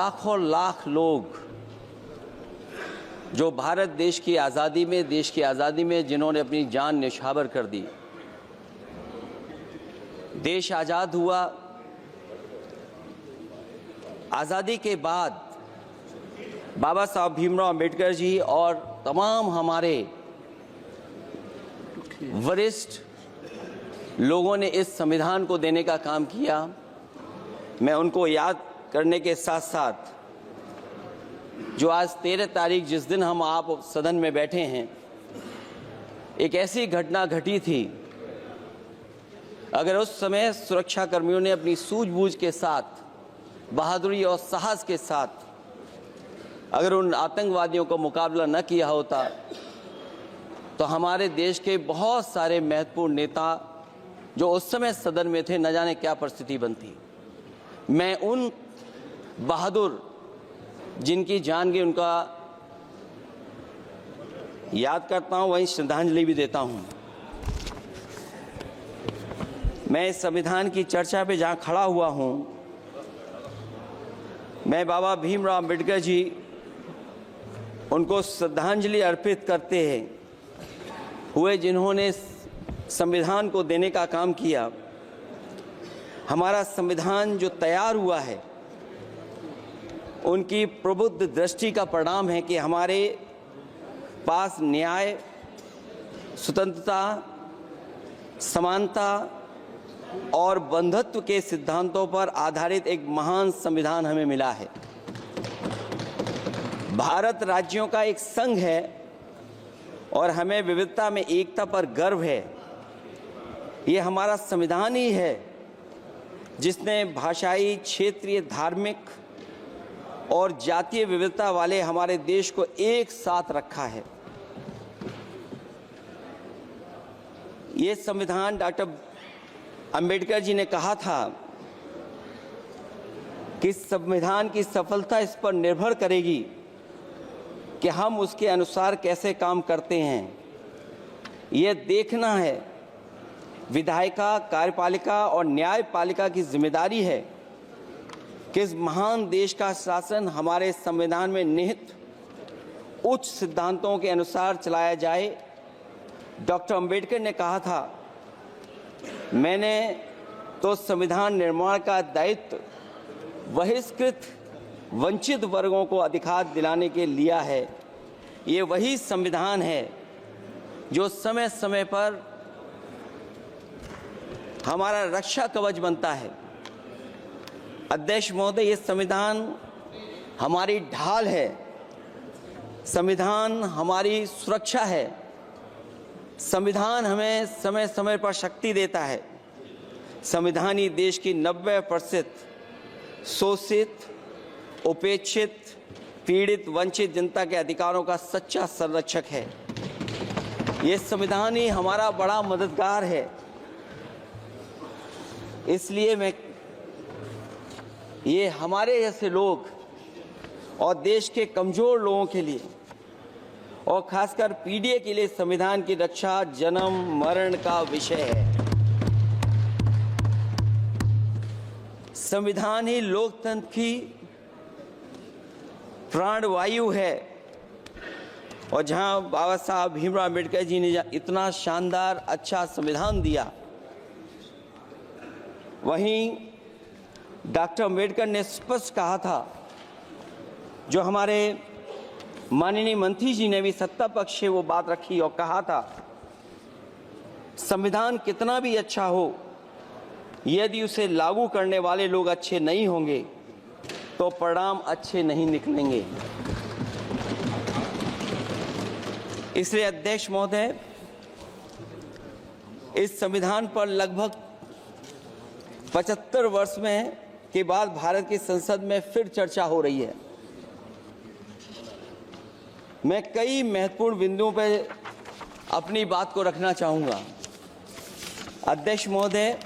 लाखों लाख लोग जो भारत देश की आज़ादी में जिन्होंने अपनी जान न्यौछावर कर दी। देश आज़ाद हुआ। आज़ादी के बाद बाबा साहब भीमराव अंबेडकर जी और तमाम हमारे वरिष्ठ लोगों ने इस संविधान को देने का काम किया। मैं उनको याद करने के साथ साथ जो आज 13 तारीख जिस दिन हम आप सदन में बैठे हैं, एक ऐसी घटना घटी थी, अगर उस समय सुरक्षा कर्मियों ने अपनी सूझबूझ के साथ, बहादुरी और साहस के साथ अगर उन आतंकवादियों को मुकाबला न किया होता तो हमारे देश के बहुत सारे महत्वपूर्ण नेता जो उस समय सदन में थे, न जाने क्या परिस्थिति बनती। मैं उन बहादुर जिनकी जान गई उनका याद करता हूं, वहीं श्रद्धांजलि भी देता हूं। मैं इस संविधान की चर्चा पे जहां खड़ा हुआ हूं, मैं बाबा भीमराव अंबेडकर जी उनको श्रद्धांजलि अर्पित करते हुए जिन्होंने संविधान को देने का काम किया। हमारा संविधान जो तैयार हुआ है, उनकी प्रबुद्ध दृष्टि का परिणाम है कि हमारे पास न्याय, स्वतंत्रता, समानता और बंधुत्व के सिद्धांतों पर आधारित एक महान संविधान हमें मिला है। भारत राज्यों का एक संघ है और हमें विविधता में एकता पर गर्व है। ये हमारा संविधान ही है जिसने भाषाई, क्षेत्रीय, धार्मिक और जातीय विविधता वाले हमारे देश को एक साथ रखा है। ये संविधान डॉक्टर अंबेडकर जी ने कहा था कि संविधान की सफलता इस पर निर्भर करेगी कि हम उसके अनुसार कैसे काम करते हैं। ये देखना है, विधायिका, कार्यपालिका और न्यायपालिका की जिम्मेदारी है कि इस महान देश का शासन हमारे संविधान में निहित उच्च सिद्धांतों के अनुसार चलाया जाए। डॉक्टर अंबेडकर ने कहा था, मैंने तो संविधान निर्माण का दायित्व बहिष्कृत वंचित वर्गों को अधिकार दिलाने के लिया है। ये वही संविधान है जो समय समय पर हमारा रक्षा कवच बनता है। अध्यक्ष महोदय, ये संविधान हमारी ढाल है, संविधान हमारी सुरक्षा है, संविधान हमें समय समय पर शक्ति देता है। संविधान ही देश की 90% शोषित, उपेक्षित, पीड़ित, वंचित जनता के अधिकारों का सच्चा संरक्षक है। ये संविधान ही हमारा बड़ा मददगार है। इसलिए ये हमारे जैसे लोग और देश के कमजोर लोगों के लिए और खासकर पीढ़ी के लिए संविधान की रक्षा जन्म मरण का विषय है। संविधान ही लोकतंत्र की प्राणवायु है और जहां बाबा साहब भीमराव अंबेडकर जी ने इतना शानदार अच्छा संविधान दिया, वहीं डॉक्टर अंबेडकर ने स्पष्ट कहा था, जो हमारे माननीय मंत्री जी ने भी सत्ता पक्ष से वो बात रखी और कहा था, संविधान कितना भी अच्छा हो, यदि उसे लागू करने वाले लोग अच्छे नहीं होंगे तो परिणाम अच्छे नहीं निकलेंगे। इसलिए अध्यक्ष महोदय, इस संविधान पर लगभग 75 वर्ष में के बाद भारत की संसद में फिर चर्चा हो रही है। मैं कई महत्वपूर्ण बिंदुओं पर अपनी बात को रखना चाहूँगा। अध्यक्ष महोदय,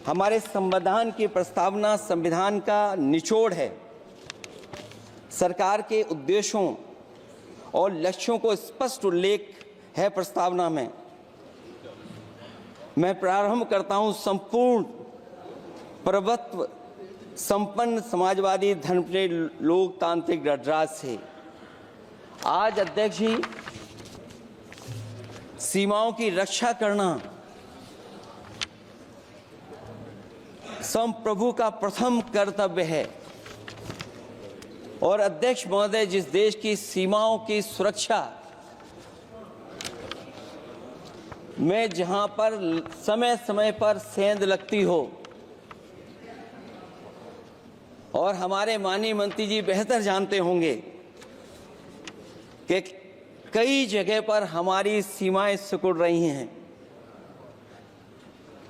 हमारे संविधान की प्रस्तावना संविधान का निचोड़ है। सरकार के उद्देश्यों और लक्ष्यों को स्पष्ट उल्लेख है प्रस्तावना में। मैं प्रारंभ करता हूं संपूर्ण प्रभुत्व संपन्न समाजवादी धर्मप्रिय लोकतांत्रिक गणराज से आज अध्यक्ष जी सीमाओं की रक्षा करना संप्रभु का प्रथम कर्तव्य है। और अध्यक्ष महोदय, जिस देश की सीमाओं की सुरक्षा में जहां पर समय समय पर सेंध लगती हो, और हमारे माननीय मंत्री जी बेहतर जानते होंगे कि कई जगह पर हमारी सीमाएं सिकुड़ रही हैं।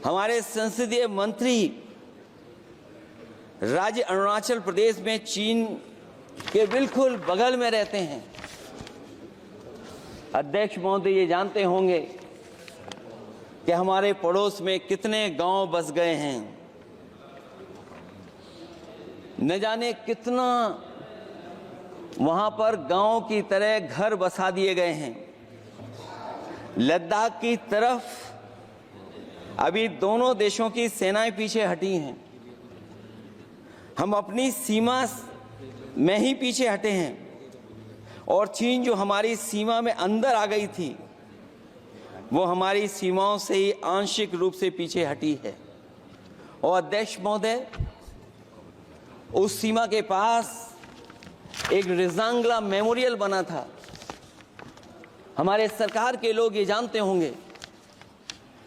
हमारे संसदीय मंत्री राज्य अरुणाचल प्रदेश में चीन के बिल्कुल बगल में रहते हैं। अध्यक्ष महोदय ये जानते होंगे कि हमारे पड़ोस में कितने गांव बस गए हैं, न जाने कितना वहां पर गांव की तरह घर बसा दिए गए हैं। लद्दाख की तरफ अभी दोनों देशों की सेनाएं पीछे हटी हैं। हम अपनी सीमा में ही पीछे हटे हैं, और चीन जो हमारी सीमा में अंदर आ गई थी वो हमारी सीमाओं से ही आंशिक रूप से पीछे हटी है। और अध्यक्ष महोदय, उस सीमा के पास एक रिजांगला मेमोरियल बना था। हमारे सरकार के लोग ये जानते होंगे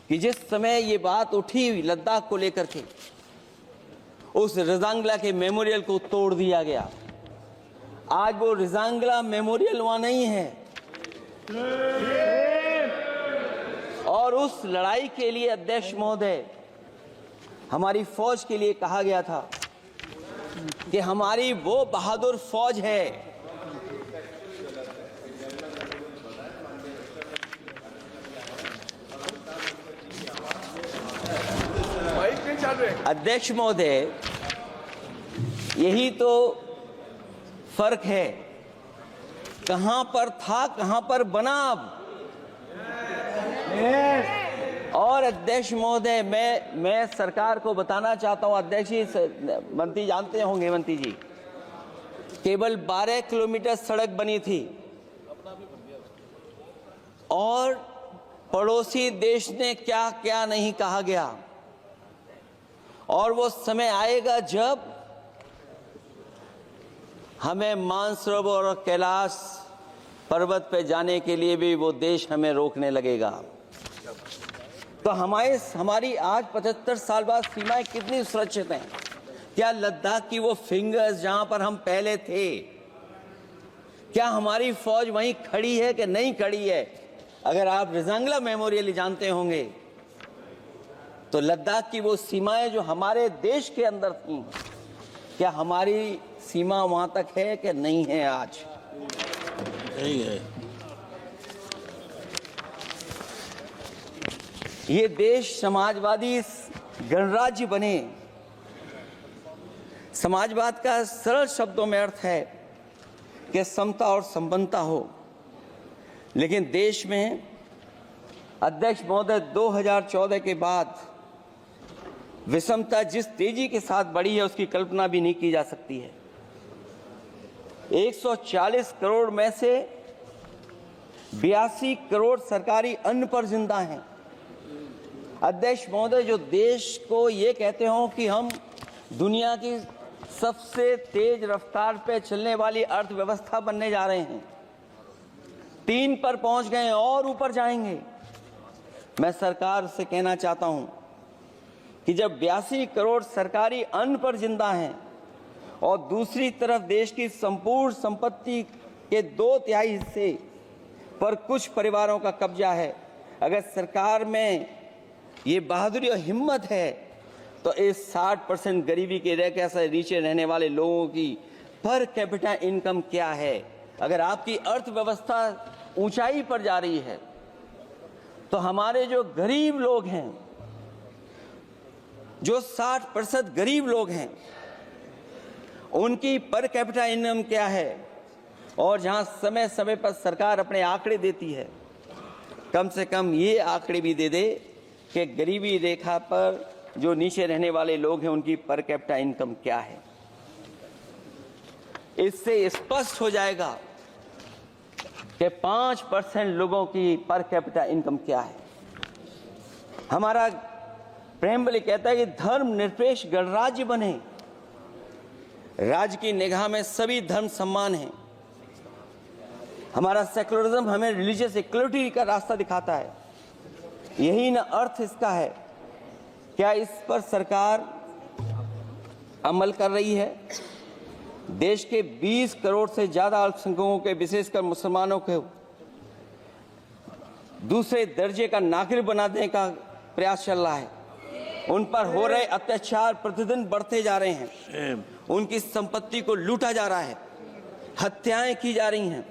कि जिस समय ये बात उठी लद्दाख को लेकर के, उस रिजांगला के मेमोरियल को तोड़ दिया गया। आज वो रिजांगला मेमोरियल वहां नहीं है। और उस लड़ाई के लिए अध्यक्ष महोदय, हमारी फौज के लिए कहा गया था कि हमारी वो बहादुर फौज है अध्यक्ष महोदय, यही तो फर्क है। कहां पर था, कहां पर बना अब। और अध्यक्ष महोदय, मैं सरकार को बताना चाहता हूं, अध्यक्ष जी, मंत्री जानते होंगे, मंत्री जी, केवल 12 किलोमीटर सड़क बनी थी और पड़ोसी देश ने क्या क्या नहीं कहा गया। और वो समय आएगा जब हमें मानसरोवर और कैलाश पर्वत पे जाने के लिए भी वो देश हमें रोकने लगेगा। तो हमारी आज 75 साल बाद सीमाएं कितनी सुरक्षित हैं। क्या लद्दाख की वो फिंगर्स जहां पर हम पहले थे, क्या हमारी फौज वहीं खड़ी है कि नहीं खड़ी है? अगर आप रिजांगला मेमोरियल जानते होंगे तो लद्दाख की वो सीमाएं जो हमारे देश के अंदर थी, क्या हमारी सीमा वहां तक है कि नहीं है? आज नहीं है। ये देश समाजवादी गणराज्य बने। समाजवाद का सरल शब्दों में अर्थ है कि समता और संपन्नता हो। लेकिन देश में अध्यक्ष महोदय 2014 के बाद विषमता जिस तेजी के साथ बढ़ी है उसकी कल्पना भी नहीं की जा सकती है। 140 करोड़ में से 82 करोड़ सरकारी अन्न पर जिंदा हैं। अध्यक्ष महोदय, जो देश को ये कहते हो कि हम दुनिया की सबसे तेज रफ्तार पे चलने वाली अर्थव्यवस्था बनने जा रहे हैं, 3 पर पहुंच गए और ऊपर जाएंगे। मैं सरकार से कहना चाहता हूं कि जब 82 करोड़ सरकारी अन्न पर जिंदा हैं और दूसरी तरफ देश की संपूर्ण संपत्ति के 2/3 हिस्से पर कुछ परिवारों का कब्जा है, अगर सरकार में ये बहादुरी और हिम्मत है तो इस 60% गरीबी के रेखा से नीचे रहने वाले लोगों की पर कैपिटा इनकम क्या है? अगर आपकी अर्थव्यवस्था ऊंचाई पर जा रही है तो हमारे जो गरीब लोग हैं, जो 60% गरीब लोग हैं, उनकी पर कैपिटा इनकम क्या है? और जहां समय समय पर सरकार अपने आंकड़े देती है, कम से कम ये आंकड़े भी दे दे कि गरीबी रेखा पर जो नीचे रहने वाले लोग हैं उनकी पर कैपिटा इनकम क्या है। इससे स्पष्ट हो जाएगा कि 5% लोगों की पर कैपिटा इनकम क्या है। हमारा प्रेमबली कहता है कि धर्म निरपेक्ष गणराज्य बने, राज्य की निगाह में सभी धर्म समान हैं। हमारा सेकुलरिज्म हमें रिलीजियस इक्वलिटी का रास्ता दिखाता है। यही न अर्थ इसका है। क्या इस पर सरकार अमल कर रही है? देश के 20 करोड़ से ज्यादा अल्पसंख्यकों के, विशेषकर मुसलमानों को दूसरे दर्जे का नागरिक बना देने का प्रयास चल रहा है। उन पर हो रहे अत्याचार प्रतिदिन बढ़ते जा रहे हैं। उनकी संपत्ति को लूटा जा रहा है, हत्याएं की जा रही हैं,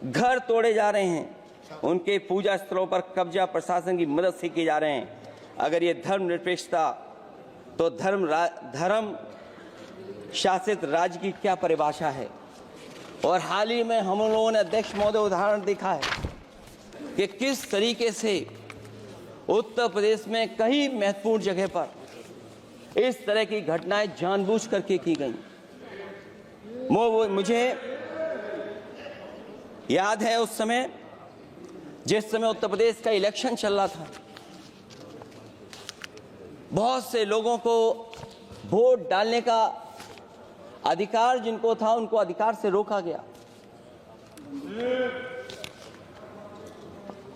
घर तोड़े जा रहे हैं, उनके पूजा स्थलों पर कब्जा प्रशासन की मदद से किए जा रहे हैं। अगर ये धर्मनिरपेक्षता, तो धर्म शासित राज्य की क्या परिभाषा है? और हाल ही में हम लोगों ने अध्यक्ष महोदय उदाहरण देखा है कि किस तरीके से उत्तर प्रदेश में कई महत्वपूर्ण जगह पर इस तरह की घटनाएं जानबूझ करके की गई। मुझे याद है उस समय, जिस समय उत्तर प्रदेश का इलेक्शन चल रहा था, बहुत से लोगों को वोट डालने का अधिकार जिनको था, उनको अधिकार से रोका गया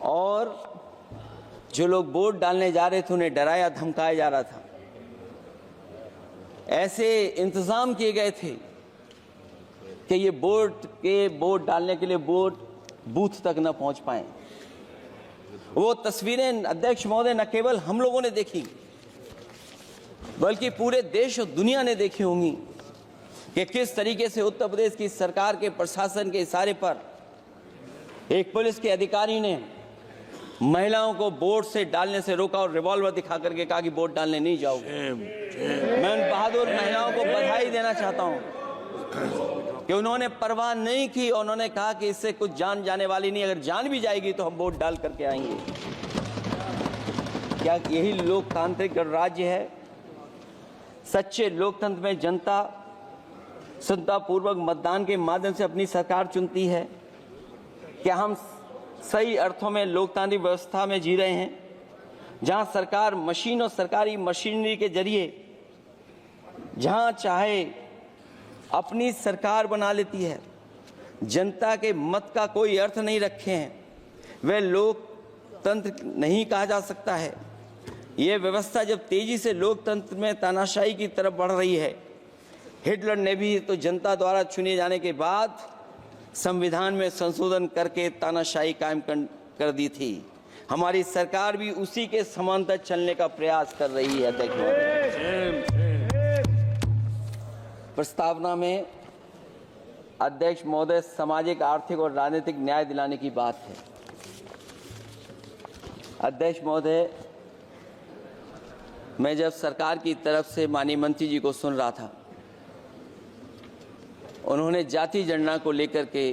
और जो लोग वोट डालने जा रहे थे उन्हें डराया धमकाया जा रहा था। ऐसे इंतजाम किए गए थे कि ये वोट डालने के लिए वोट बूथ तक न पहुंच पाए। वो तस्वीरें अध्यक्ष महोदय न केवल हम लोगों ने देखी, बल्कि पूरे देश और दुनिया ने देखी होंगी कि किस तरीके से उत्तर प्रदेश की सरकार के प्रशासन के इशारे पर एक पुलिस के अधिकारी ने महिलाओं को वोट से डालने से रोका और रिवॉल्वर दिखा करके कहा कि वोट डालने नहीं जाओगे। मैं उन बहादुर महिलाओं को बधाई देना चाहता हूं कि उन्होंने परवाह नहीं की और उन्होंने कहा कि इससे कुछ जान जाने वाली नहीं, अगर जान भी जाएगी तो हम वोट डाल करके आएंगे। क्या यही लोकतांत्रिक गणराज्य है? सच्चे लोकतंत्र में जनता श्रद्धापूर्वक मतदान के माध्यम से अपनी सरकार चुनती है। क्या हम सही अर्थों में लोकतांत्रिक व्यवस्था में जी रहे हैं, जहां सरकार मशीन और सरकारी मशीनरी के जरिए जहां चाहे अपनी सरकार बना लेती है, जनता के मत का कोई अर्थ नहीं रखे हैं, वह लोकतंत्र नहीं कहा जा सकता है। यह व्यवस्था जब तेजी से लोकतंत्र में तानाशाही की तरफ बढ़ रही है, हिटलर ने भी तो जनता द्वारा चुने जाने के बाद संविधान में संशोधन करके तानाशाही कायम कर दी थी। हमारी सरकार भी उसी के समांतर चलने का प्रयास कर रही है। प्रस्तावना में अध्यक्ष महोदय सामाजिक, आर्थिक और राजनीतिक न्याय दिलाने की बात है। अध्यक्ष महोदय, मैं जब सरकार की तरफ से माननीय मंत्री जी को सुन रहा था, उन्होंने जाति जनगणना को लेकर के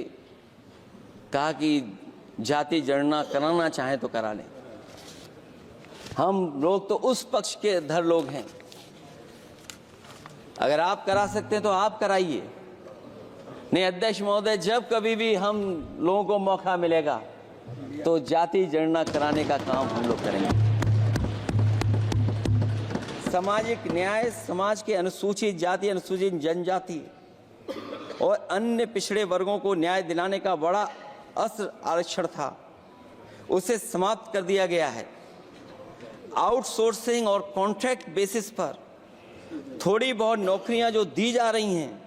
कहा कि जाति जनगणना कराना चाहें तो करा लें। हम लोग तो उस पक्ष के धर लोग हैं, अगर आप करा सकते हैं तो आप कराइए। नहीं अध्यक्ष महोदय, जब कभी भी हम लोगों को मौका मिलेगा तो जाति जनगणना कराने का काम हम लोग करेंगे। सामाजिक न्याय समाज के अनुसूचित जाति, अनुसूचित जनजाति और अन्य पिछड़े वर्गों को न्याय दिलाने का बड़ा अस्त्र आरक्षण था, उसे समाप्त कर दिया गया है। आउटसोर्सिंग और कॉन्ट्रैक्ट बेसिस पर थोड़ी बहुत नौकरियां जो दी जा रही हैं,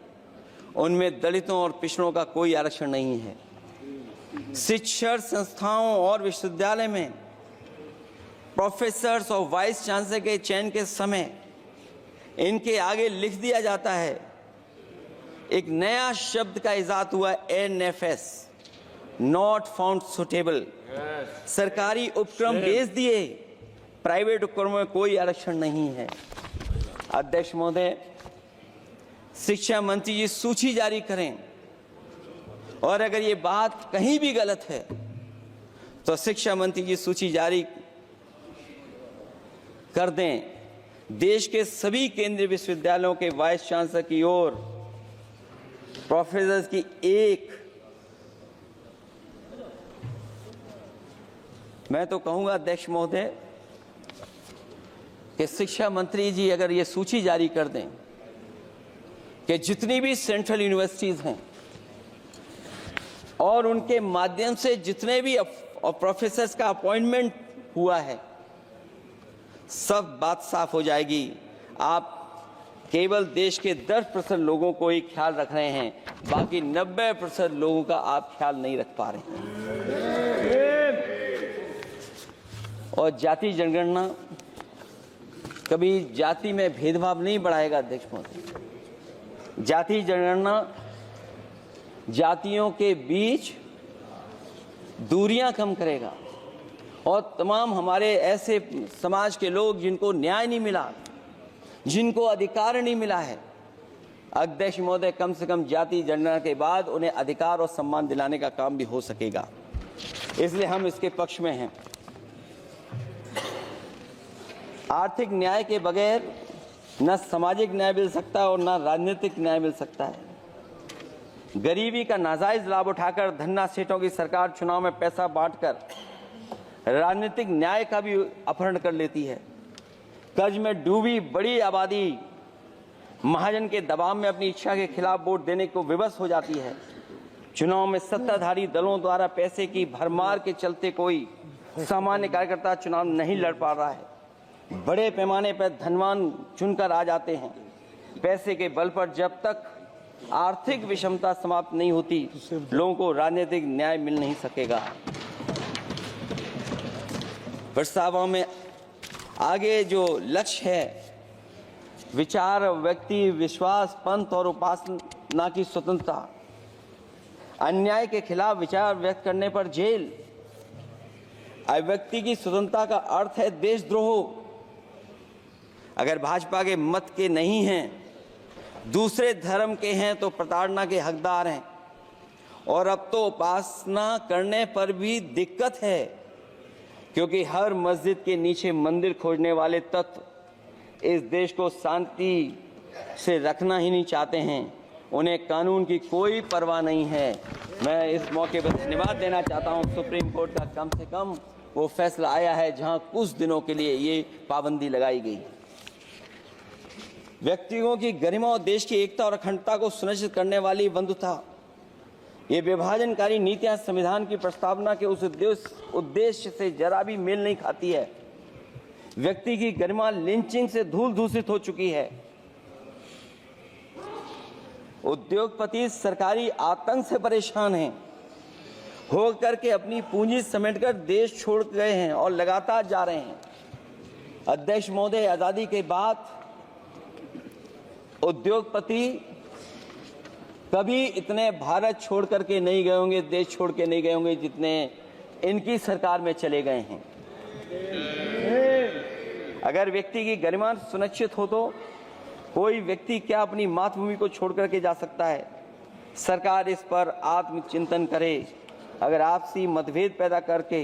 उनमें दलितों और पिछड़ों का कोई आरक्षण नहीं है। शिक्षण संस्थाओं और विश्वविद्यालय में प्रोफेसर्स और वाइस चांसलर के चयन के समय इनके आगे लिख दिया जाता है, एक नया शब्द का इजाद हुआ, NFS, नॉट फाउंड सुटेबल। सरकारी उपक्रम भेज दिए, प्राइवेट उपक्रमों में कोई आरक्षण नहीं है। अध्यक्ष महोदय, शिक्षा मंत्री जी सूची जारी करें, और अगर ये बात कहीं भी गलत है तो शिक्षा मंत्री जी सूची जारी कर दें, देश के सभी केंद्रीय विश्वविद्यालयों के वाइस चांसलर की ओर प्रोफेसर की एक, मैं तो कहूंगा अध्यक्ष महोदय कि शिक्षा मंत्री जी अगर ये सूची जारी कर दें कि जितनी भी सेंट्रल यूनिवर्सिटीज हैं और उनके माध्यम से जितने भी प्रोफेसर्स का अपॉइंटमेंट हुआ है, सब बात साफ हो जाएगी। आप केवल देश के 10% लोगों को ही ख्याल रख रहे हैं, बाकी 90% लोगों का आप ख्याल नहीं रख पा रहे हैं। और जाति जनगणना कभी जाति में भेदभाव नहीं बढ़ाएगा अध्यक्ष महोदय। जाति जनगणना जातियों के बीच दूरियां कम करेगा और तमाम हमारे ऐसे समाज के लोग जिनको न्याय नहीं मिला, जिनको अधिकार नहीं मिला है, अध्यक्ष महोदय कम से कम जाति जनगणना के बाद उन्हें अधिकार और सम्मान दिलाने का काम भी हो सकेगा। इसलिए हम इसके पक्ष में हैं। आर्थिक न्याय के बगैर न सामाजिक न्याय मिल सकता है और न राजनीतिक न्याय मिल सकता है। गरीबी का नाजायज लाभ उठाकर धन्ना सेठों की सरकार चुनाव में पैसा बांटकर राजनीतिक न्याय का भी अपहरण कर लेती है। कर्ज में डूबी बड़ी आबादी महाजन के दबाव में अपनी इच्छा के खिलाफ वोट देने को विवश हो जाती है। चुनाव में सत्ताधारी दलों द्वारा पैसे की भरमार के चलते कोई सामान्य कार्यकर्ता चुनाव नहीं लड़ पा रहा है। बड़े पैमाने पर धनवान चुनकर आ जाते हैं। पैसे के बल पर जब तक आर्थिक विषमता समाप्त नहीं होती, लोगों को राजनीतिक न्याय मिल नहीं सकेगा। प्रस्तावों में आगे जो लक्ष्य है, विचार, व्यक्ति, विश्वास, पंथ और उपासना की स्वतंत्रता, अन्याय के खिलाफ विचार व्यक्त करने पर जेल, अभिव्यक्ति की स्वतंत्रता का अर्थ है देशद्रोह। अगर भाजपा के मत के नहीं हैं, दूसरे धर्म के हैं तो प्रताड़ना के हकदार हैं। और अब तो उपासना करने पर भी दिक्कत है, क्योंकि हर मस्जिद के नीचे मंदिर खोजने वाले तत्व इस देश को शांति से रखना ही नहीं चाहते हैं। उन्हें कानून की कोई परवाह नहीं है। मैं इस मौके पर धन्यवाद देना चाहता हूं। सुप्रीम कोर्ट का कम से कम वो फैसला आया है जहां कुछ दिनों के लिए ये पाबंदी लगाई गई। व्यक्तियों की गरिमा और देश की एकता और अखंडता को सुनिश्चित करने वाली बंधुता, ये विभाजनकारी नीतियां संविधान की प्रस्तावना के उस उद्देश्य से जरा भी मेल नहीं खाती है। व्यक्ति की गरिमा लिंचिंग से धूल दूषित हो चुकी है। उद्योगपति सरकारी आतंक से परेशान हैं, हो करके अपनी पूंजी समेटकर देश छोड़ गए हैं और लगातार जा रहे हैं। अध्यक्ष महोदय, आजादी के बाद उद्योगपति कभी इतने भारत छोड़ करके नहीं गए होंगे, देश छोड़ के नहीं गए होंगे जितने इनकी सरकार में चले गए हैं। अगर व्यक्ति की गरिमा सुनिश्चित हो तो कोई व्यक्ति क्या अपनी मातृभूमि को छोड़ करके जा सकता है? सरकार इस पर आत्मचिंतन करे। अगर आपसी मतभेद पैदा करके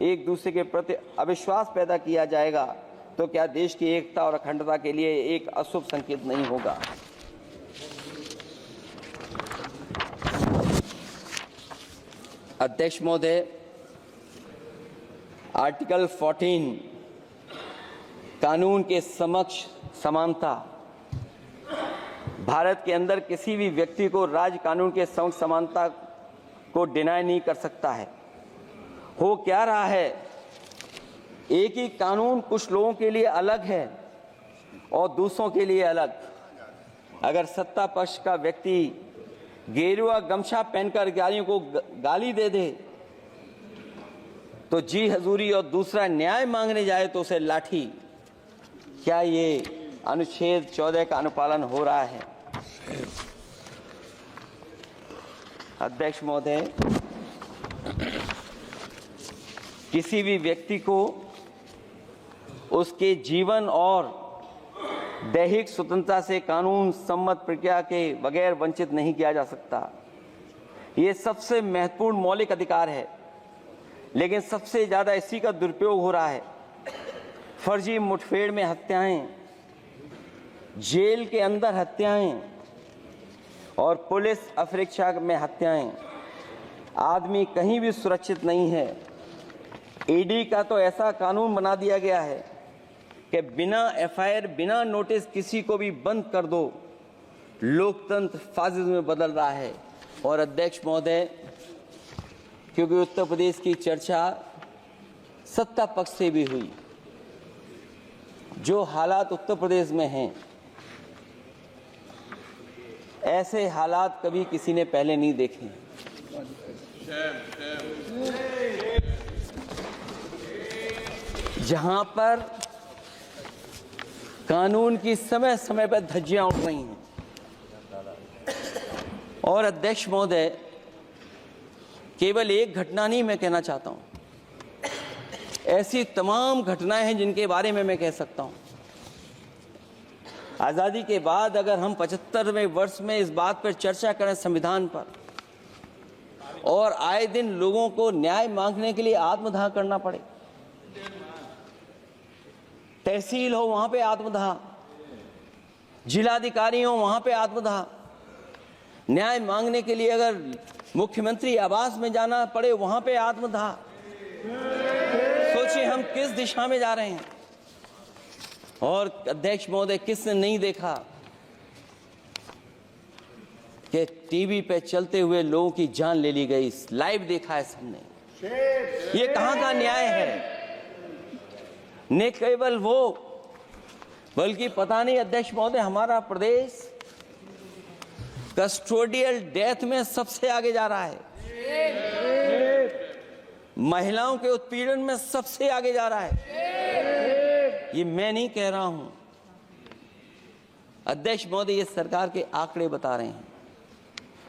एक दूसरे के प्रति अविश्वास पैदा किया जाएगा तो क्या देश की एकता और अखंडता के लिए एक अशुभ संकेत नहीं होगा? अध्यक्ष महोदय, आर्टिकल 14 कानून के समक्ष समानता, भारत के अंदर किसी भी व्यक्ति को राज्य कानून के समक्ष समानता को डिनाई नहीं कर सकता है। हो क्या रहा है, एक ही कानून कुछ लोगों के लिए अलग है और दूसरों के लिए अलग। अगर सत्ता पक्ष का व्यक्ति गेरुआ गमछा पहनकर गालियों को गाली दे दे तो जी हजूरी और दूसरा न्याय मांगने जाए तो उसे लाठी। क्या ये अनुच्छेद 14 का अनुपालन हो रहा है? अध्यक्ष महोदय, किसी भी व्यक्ति को उसके जीवन और दैहिक स्वतंत्रता से कानून सम्मत प्रक्रिया के बगैर वंचित नहीं किया जा सकता। ये सबसे महत्वपूर्ण मौलिक अधिकार है, लेकिन सबसे ज्यादा इसी का दुरुपयोग हो रहा है। फर्जी मुठभेड़ में हत्याएं, जेल के अंदर हत्याएं और पुलिस अफरीक्षा में हत्याएं, आदमी कहीं भी सुरक्षित नहीं है। ईडी का तो ऐसा कानून बना दिया गया है कि बिना एफआईआर, बिना नोटिस किसी को भी बंद कर दो। लोकतंत्र फासिज्म में बदल रहा है। और अध्यक्ष महोदय, क्योंकि उत्तर प्रदेश की चर्चा सत्ता पक्ष से भी हुई, जो हालात उत्तर प्रदेश में हैं, ऐसे हालात कभी किसी ने पहले नहीं देखे। जहां पर कानून की समय समय पर धज्जियां उड़ रही हैं। और अध्यक्ष महोदय, केवल एक घटना नहीं मैं कहना चाहता हूं, ऐसी तमाम घटनाएं हैं जिनके बारे में मैं कह सकता हूं। आज़ादी के बाद अगर हम 75वें वर्ष में इस बात पर चर्चा करें संविधान पर, और आए दिन लोगों को न्याय मांगने के लिए आत्मदाह करना पड़े, तहसील हो वहां पे आत्मदाह, जिलाधिकारी हो वहां पे आत्मदाह, न्याय मांगने के लिए अगर मुख्यमंत्री आवास में जाना पड़े वहां पे आत्मदाह। सोचिए हम किस दिशा में जा रहे हैं। और अध्यक्ष महोदय, किसने नहीं देखा कि टीवी पे चलते हुए लोगों की जान ले ली गई? लाइव देखा है सबने। ये कहां का न्याय है? न केवल वो, बल्कि पता नहीं अध्यक्ष महोदय, हमारा प्रदेश कस्टोडियल डेथ में सबसे आगे जा रहा है, महिलाओं के उत्पीड़न में सबसे आगे जा रहा है। ये मैं नहीं कह रहा हूं, अध्यक्ष महोदय, ये सरकार के आंकड़े बता रहे हैं।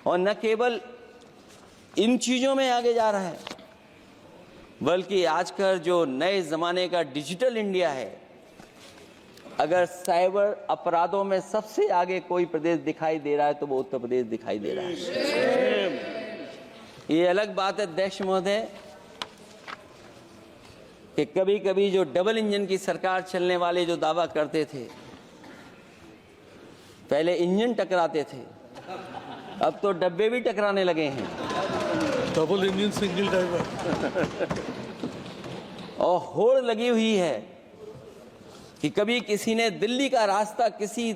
और न केवल इन चीजों में आगे जा रहा है, बल्कि आजकल जो नए जमाने का डिजिटल इंडिया है, अगर साइबर अपराधों में सबसे आगे कोई प्रदेश दिखाई दे रहा है तो वो उत्तर प्रदेश दिखाई दे रहा है। ये अलग बात है अध्यक्ष महोदय कि कभी कभी जो डबल इंजन की सरकार चलने वाले जो दावा करते थे, पहले इंजन टकराते थे, अब तो डब्बे भी टकराने लगे हैं। Double engine single driver. और होड़ लगी हुई है कि कभी किसी ने दिल्ली का रास्ता किसी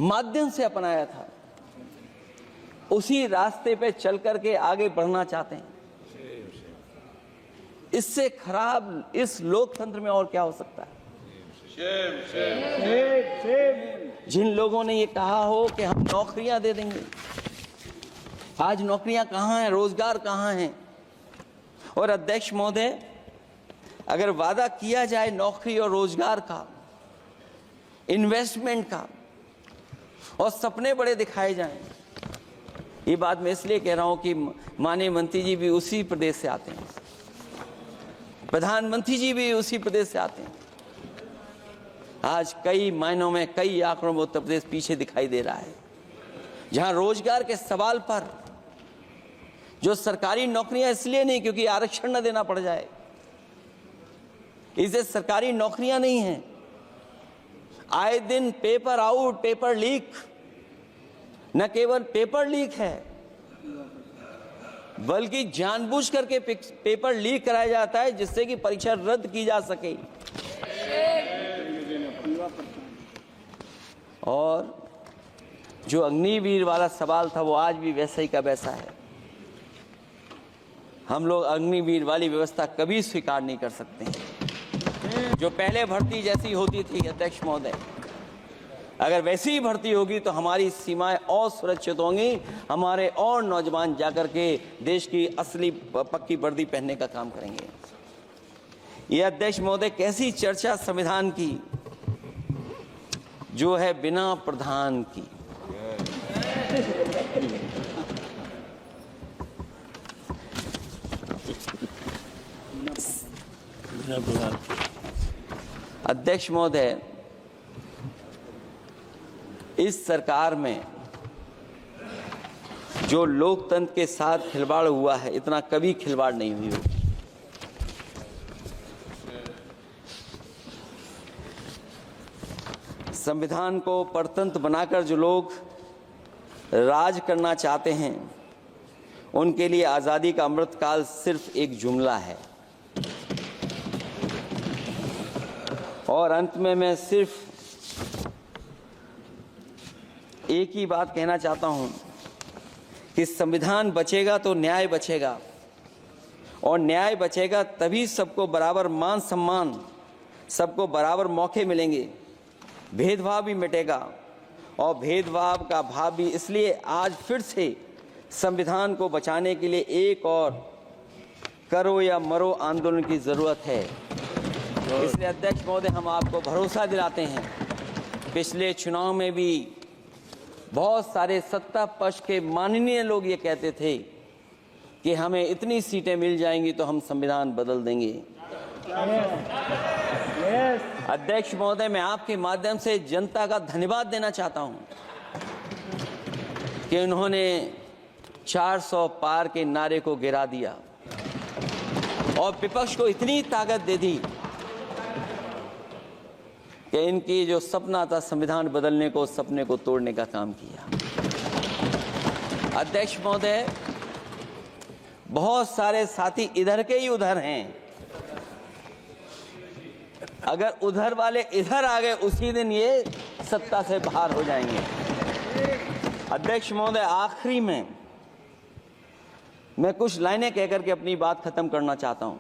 माध्यम से अपनाया था, उसी रास्ते पे चल करके आगे बढ़ना चाहते हैं। इससे खराब इस लोकतंत्र में और क्या हो सकता है? जिन लोगों ने ये कहा हो कि हम नौकरियां दे देंगे, आज नौकरियां कहां हैं? रोजगार कहां हैं? और अध्यक्ष महोदय, अगर वादा किया जाए नौकरी और रोजगार का, इन्वेस्टमेंट का, और सपने बड़े दिखाए जाएं, ये बात मैं इसलिए कह रहा हूं कि माननीय मंत्री जी भी उसी प्रदेश से आते हैं, प्रधानमंत्री जी भी उसी प्रदेश से आते हैं। आज कई मायनों में, कई आंकड़ों में उत्तर प्रदेश पीछे दिखाई दे रहा है। जहां रोजगार के सवाल पर, जो सरकारी नौकरियां इसलिए नहीं क्योंकि आरक्षण न देना पड़ जाए, इसे सरकारी नौकरियां नहीं हैं, आए दिन पेपर आउट, पेपर लीक, न केवल पेपर लीक है बल्कि जानबूझ करके पेपर लीक कराया जाता है जिससे कि परीक्षा रद्द की जा सके। और जो अग्निवीर वाला सवाल था वो आज भी वैसा ही का वैसा है। हम लोग अग्निवीर वाली व्यवस्था कभी स्वीकार नहीं कर सकते हैं। जो पहले भर्ती जैसी होती थी अध्यक्ष महोदय, अगर वैसी ही भर्ती होगी तो हमारी सीमाएं और सुरक्षित होंगी, हमारे और नौजवान जाकर के देश की असली पक्की वर्दी पहनने का काम करेंगे। ये अध्यक्ष महोदय कैसी चर्चा संविधान की जो है बिना प्रधान की। अध्यक्ष महोदय, इस सरकार में जो लोकतंत्र के साथ खिलवाड़ हुआ है, इतना कभी खिलवाड़ नहीं हुई होगी। संविधान को परतंत्र बनाकर जो लोग राज करना चाहते हैं, उनके लिए आज़ादी का अमृतकाल सिर्फ एक जुमला है। और अंत में मैं सिर्फ एक ही बात कहना चाहता हूं कि संविधान बचेगा तो न्याय बचेगा, और न्याय बचेगा तभी सबको बराबर मान सम्मान, सबको बराबर मौके मिलेंगे, भेदभाव भी मिटेगा। और भेदभाव का भाव भी इसलिए आज फिर से संविधान को बचाने के लिए एक और करो या मरो आंदोलन की ज़रूरत है। इसलिए अध्यक्ष महोदय, हम आपको भरोसा दिलाते हैं, पिछले चुनाव में भी बहुत सारे सत्ता पक्ष के माननीय लोग ये कहते थे कि हमें इतनी सीटें मिल जाएंगी तो हम संविधान बदल देंगे। अध्यक्ष महोदय, मैं आपके माध्यम से जनता का धन्यवाद देना चाहता हूं कि उन्होंने 400 पार के नारे को गिरा दिया और विपक्ष को इतनी ताकत दे दी कि इनकी जो सपना था संविधान बदलने को, उस सपने को तोड़ने का काम किया। अध्यक्ष महोदय, बहुत सारे साथी इधर के ही उधर हैं, अगर उधर वाले इधर आ गए उसी दिन ये सत्ता से बाहर हो जाएंगे। अध्यक्ष महोदय, आखिरी में मैं कुछ लाइनें कहकर के अपनी बात खत्म करना चाहता हूं।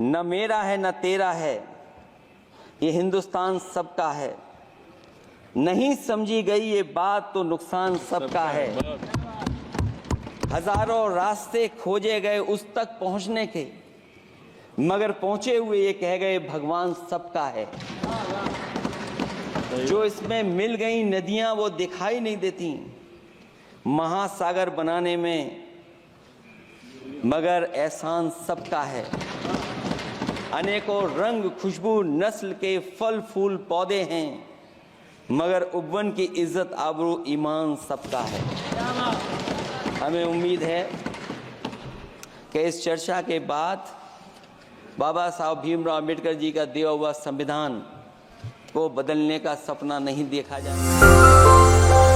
न मेरा है न तेरा है, ये हिंदुस्तान सबका है, नहीं समझी गई ये बात तो नुकसान सबका है। हजारों रास्ते खोजे गए उस तक पहुंचने के, मगर पहुंचे हुए ये कह गए भगवान सबका है। जो इसमें मिल गई नदियां वो दिखाई नहीं देती महासागर बनाने में, मगर एहसान सबका है। अनेकों रंग खुशबू नस्ल के फल फूल पौधे हैं, मगर उपवन की इज्जत आबरू ईमान सबका है। हमें उम्मीद है कि इस चर्चा के बाद बाबा साहब भीमराव अम्बेडकर जी का दिया हुआ संविधान को बदलने का सपना नहीं देखा जाए।